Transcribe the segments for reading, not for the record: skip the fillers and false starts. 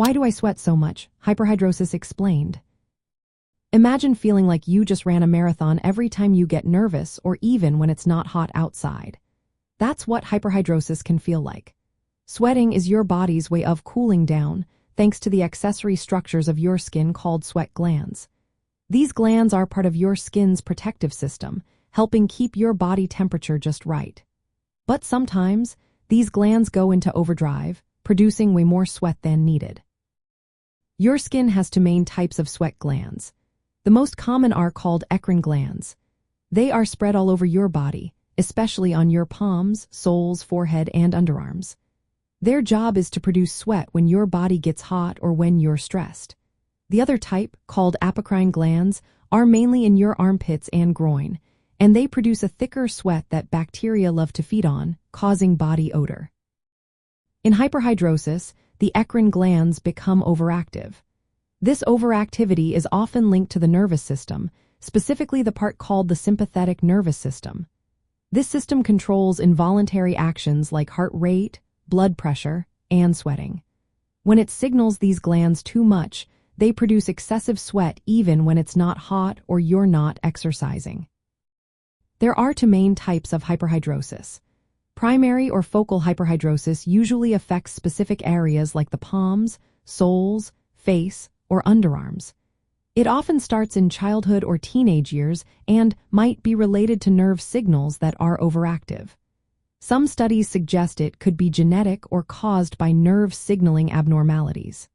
Why do I sweat so much? Hyperhidrosis Explained. Imagine feeling like you just ran a marathon every time you get nervous or even when it's not hot outside. That's what hyperhidrosis can feel like. Sweating is your body's way of cooling down, thanks to the accessory structures of your skin called sweat glands. These glands are part of your skin's protective system, helping keep your body temperature just right. But sometimes, these glands go into overdrive, producing way more sweat than needed. Your skin has two main types of sweat glands. The most common are called eccrine glands. They are spread all over your body, especially on your palms, soles, forehead, and underarms. Their job is to produce sweat when your body gets hot or when you're stressed. The other type, called apocrine glands, are mainly in your armpits and groin, and they produce a thicker sweat that bacteria love to feed on, causing body odor. In hyperhidrosis, the eccrine glands become overactive. This overactivity is often linked to the nervous system, specifically the part called the sympathetic nervous system. This system controls involuntary actions like heart rate, blood pressure, and sweating. When it signals these glands too much, they produce excessive sweat even when it's not hot or you're not exercising. There are two main types of hyperhidrosis. Primary or focal hyperhidrosis usually affects specific areas like the palms, soles, face, or underarms. It often starts in childhood or teenage years and might be related to nerve signals that are overactive. Some studies suggest it could be genetic or caused by nerve signaling abnormalities.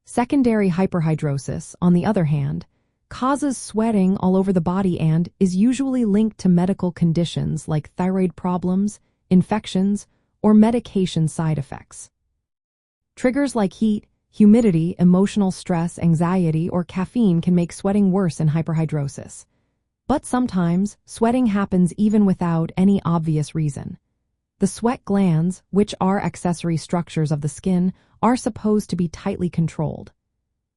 Secondary hyperhidrosis, on the other hand, causes sweating all over the body and is usually linked to medical conditions like thyroid problems, infections, or medication side effects. Triggers like heat, humidity, emotional stress, anxiety, or caffeine can make sweating worse in hyperhidrosis. But sometimes, sweating happens even without any obvious reason. The sweat glands, which are accessory structures of the skin, are supposed to be tightly controlled.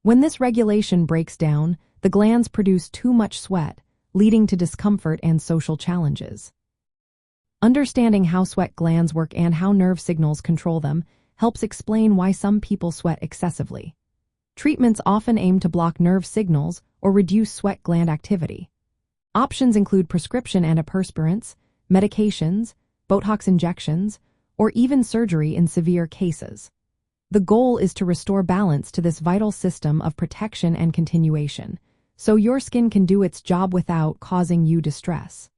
When this regulation breaks down, the glands produce too much sweat, leading to discomfort and social challenges. Understanding how sweat glands work and how nerve signals control them helps explain why some people sweat excessively. Treatments often aim to block nerve signals or reduce sweat gland activity. Options include prescription antiperspirants, medications, Botox injections, or even surgery in severe cases. The goal is to restore balance to this vital system of protection and continuation, so your skin can do its job without causing you distress.